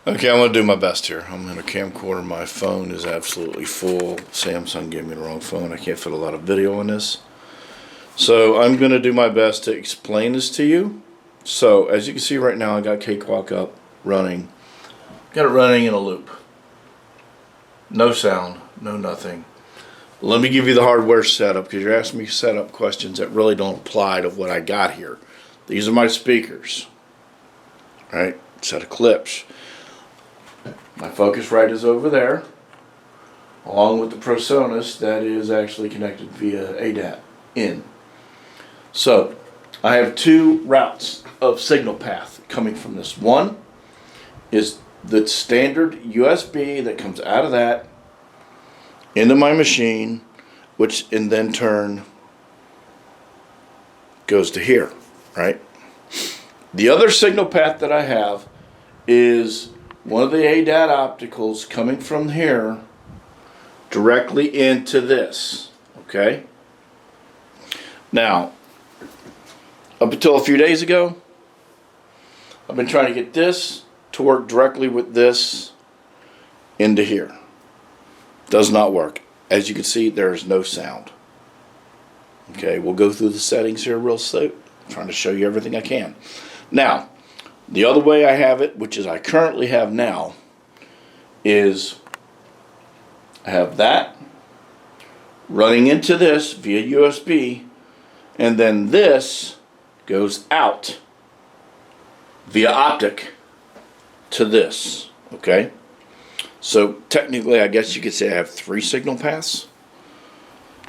Okay, I'm going to do my best here. I'm in a camcorder. My phone is absolutely full. Samsung gave me the wrong phone. I can't fit a lot of video on this. So I'm going to do my best to explain this to you. So as you can see right now, I got Cakewalk up, running. Got it running in a loop. No sound, no nothing. Let me give you the hardware setup, because you're asking me setup questions that really don't apply to what I got here. These are my speakers. Right? Set of clips. My Focusrite is over there, along with the PreSonus that is actually connected via ADAT in. So I have two routes of signal path coming from this. One is the standard USB that comes out of that into my machine, which in then turn goes to here, right? The other signal path that I have is one of the ADAT opticals coming from here directly into this, okay? Now, up until a few days ago, I've been trying to get this to work directly with this into here. Does not work. As you can see, there is no sound. Okay, we'll go through the settings here real soon. I'm trying to show you everything I can. Now, the other way I have it, which is I currently have now, is I have that running into this via USB, and then this goes out via optic to this, okay? So technically, I guess you could say I have three signal paths.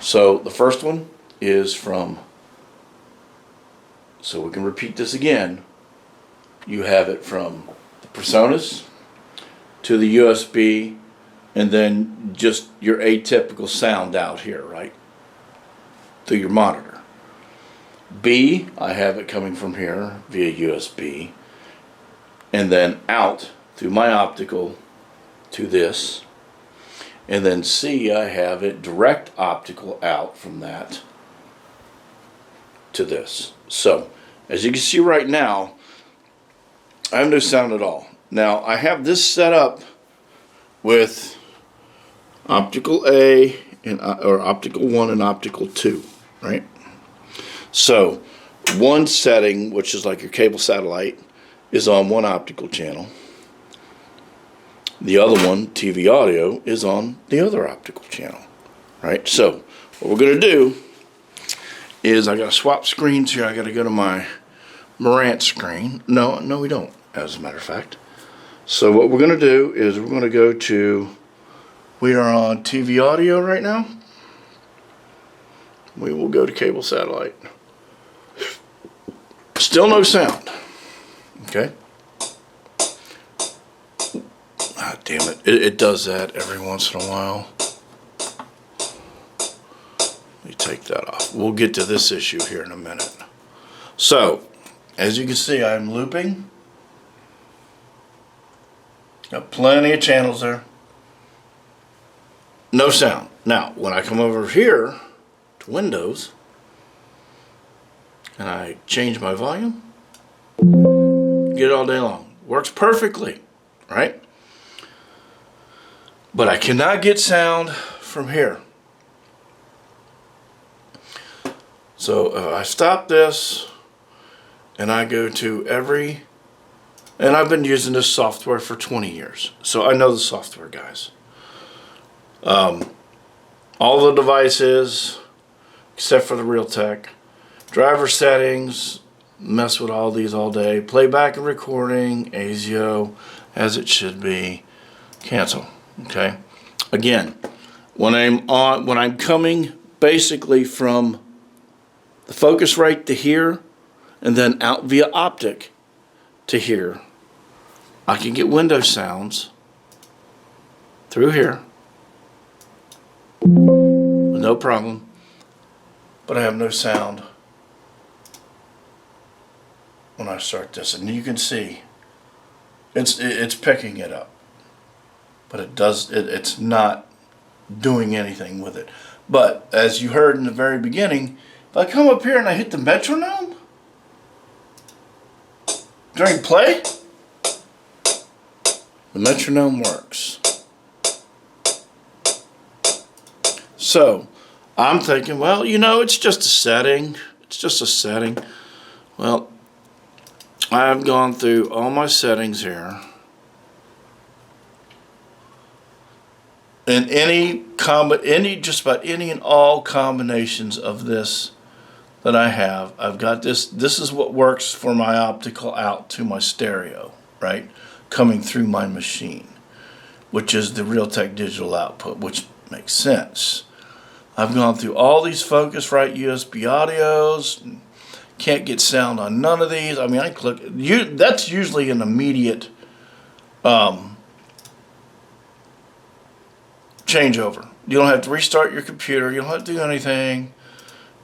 So the first one is from, so we can repeat this again, you have it from the PreSonus to the USB, and then just your atypical sound out here, right, through your monitor. B, I have it coming from here via USB, and then out through my optical to this, and then C, I have it direct optical out from that to this. So as you can see right now, I have no sound at all. Now I have this set up with optical A and or optical 1 and optical 2, right? So one setting, which is like your cable satellite, is on one optical channel. The other one, TV audio, is on the other optical channel, right? So what we're going to do is I got to swap screens here. I got to go to my Marantz screen. No, we don't, as a matter of fact. So what we're going to do is we're going to go to, we are on TV audio right now. We will go to cable satellite. Still no sound. Okay. Ah, damn it. It does that every once in a while. Let me take that off. We'll get to this issue here in a minute. So, as you can see, I'm looping. Got plenty of channels there. No sound. Now, when I come over here to Windows and I change my volume, get it all day long. Works perfectly, right? But I cannot get sound from here. So if I stop this and I go to every, and I've been using this software for 20 years, so I know the software, guys. All the devices, except for the Realtek, driver settings, mess with all these all day, playback and recording, ASIO, as it should be, cancel. Okay. Again, when I'm coming basically from the Focusrite to here, and then out via optic to here, I can get Windows sounds through here, no problem. But I have no sound when I start this, and you can see it's picking it up. But it's not doing anything with it. But as you heard in the very beginning, if I come up here and I hit the metronome during play, The metronome works. So I'm thinking, well, you know, it's just a setting. It's just a setting. Well, I've gone through all my settings here. And just about any and all combinations of this that I have, I've got this. This is what works for my optical out to my stereo, right? Coming through my machine, which is the Realtek digital output, which makes sense. I've gone through all these Focusrite USB audios. Can't get sound on none of these. I mean, I click. That's usually an immediate changeover. You don't have to restart your computer. You don't have to do anything.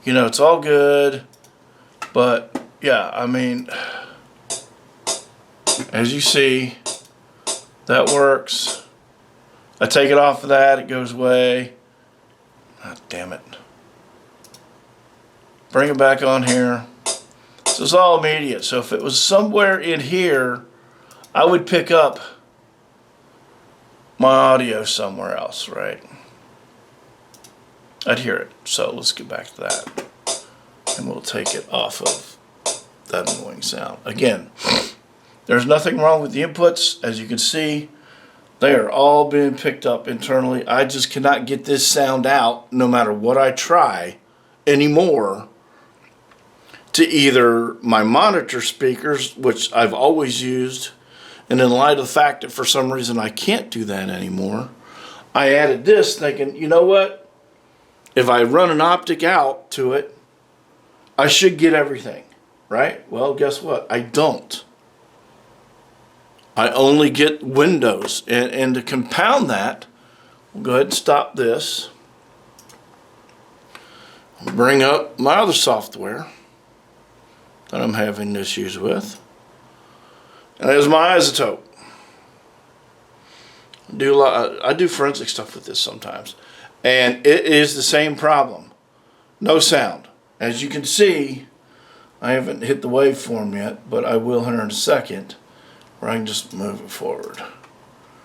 You know, it's all good. But yeah, I mean, as you see, that works. I take it off of that, it goes away. Ah, damn it. Bring it back on here. This is all immediate. So if it was somewhere in here, I would pick up my audio somewhere else, right? I'd hear it. So let's get back to that. And we'll take it off of that annoying sound. Again, there's nothing wrong with the inputs. As you can see, they are all being picked up internally. I just cannot get this sound out no matter what I try anymore to either my monitor speakers, which I've always used, and in light of the fact that for some reason I can't do that anymore, I added this thinking, you know what? If I run an optic out to it, I should get everything, right? Well, guess what? I don't. I only get windows. And to compound that, we'll go ahead and stop this. Bring up my other software that I'm having issues with. And there's my isotope. I do forensic stuff with this sometimes. And it is the same problem. No sound. As you can see, I haven't hit the waveform yet, but I will here in a second, where I can just move it forward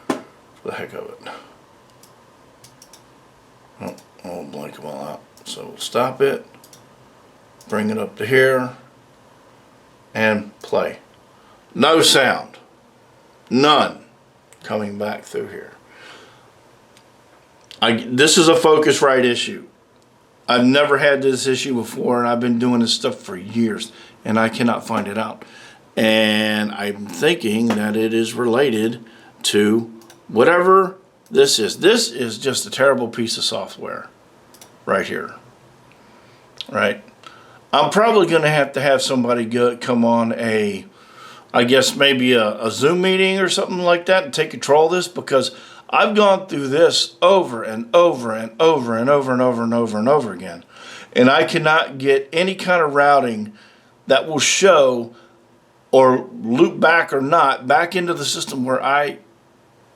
for the heck of it. Oh, I'll blank them all out. So we'll stop it, bring it up to here, and play. No sound. None coming back through here. This is a Focusrite issue. I've never had this issue before, and I've been doing this stuff for years, and I cannot find it out. And I'm thinking that it is related to whatever this is. This is just a terrible piece of software right here. Right? I'm probably going to have somebody come on I guess maybe a Zoom meeting or something like that and take control of this, because I've gone through this over and over and over and over and over and over and over again. And I cannot get any kind of routing that will show or loop back or not back into the system where I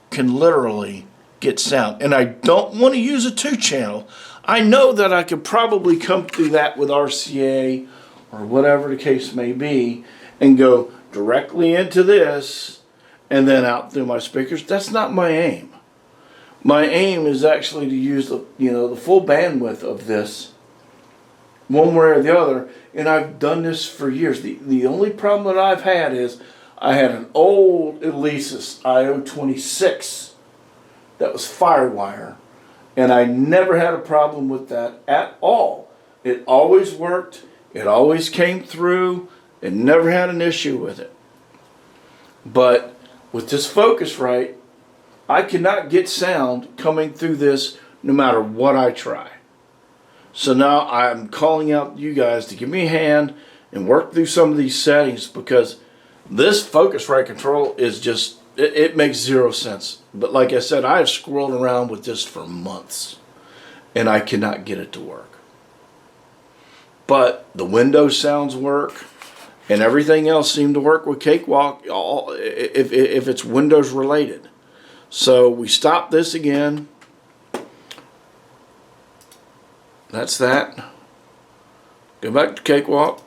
can literally get sound. And I don't want to use a 2-channel. I know that I could probably come through that with RCA or whatever the case may be and go directly into this and then out through my speakers. That's not my aim. My aim is actually to use the full bandwidth of this one way or the other, and I've done this for years. The only problem that I've had is I had an old Alesis IO26 that was Firewire, and I never had a problem with that at all. It always worked. It always came through. It never had an issue with it. But with this Focusrite, I cannot get sound coming through this no matter what I try. So now I'm calling out you guys to give me a hand and work through some of these settings, because this Focusrite control is just, it makes zero sense. But like I said, I have squirreled around with this for months and I cannot get it to work. But the Windows sounds work and everything else seemed to work with Cakewalk if it's Windows related. So we stop this again. That's that. Go back to Cakewalk.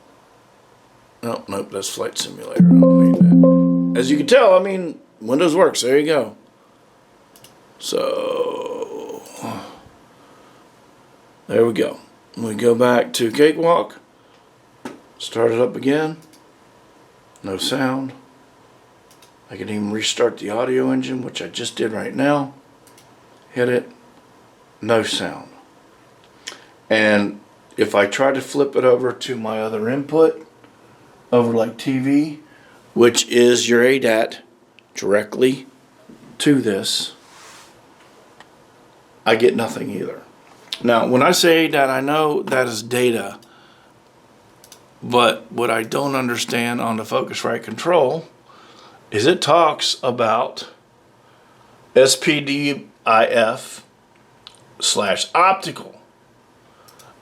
Nope, that's Flight Simulator. I don't need that. As you can tell, I mean, Windows works. There you go. So there we go. We go back to Cakewalk. Start it up again. No sound. I can even restart the audio engine, which I just did right now. Hit it. No sound. And if I try to flip it over to my other input, over like TV, which is your ADAT directly to this, I get nothing either. Now, when I say ADAT, I know that is data, but what I don't understand on the Focusrite control is it talks about SPDIF/optical.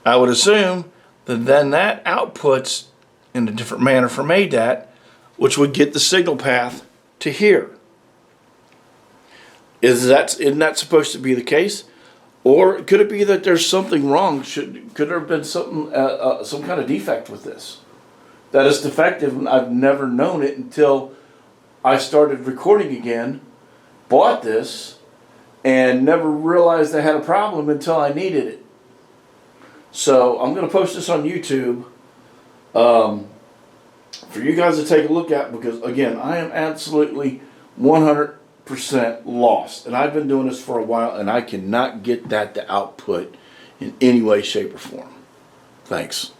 I would assume that then that outputs in a different manner from ADAT, which would get the signal path to here. Isn't that supposed to be the case? Or could it be that there's something wrong? Could there have been something, some kind of defect with this that is defective, and I've never known it until I started recording again, bought this, and never realized I had a problem until I needed it. So I'm going to post this on YouTube for you guys to take a look at, because again, I am absolutely 100% lost, and I've been doing this for a while, and I cannot get that to output in any way, shape, or form. Thanks.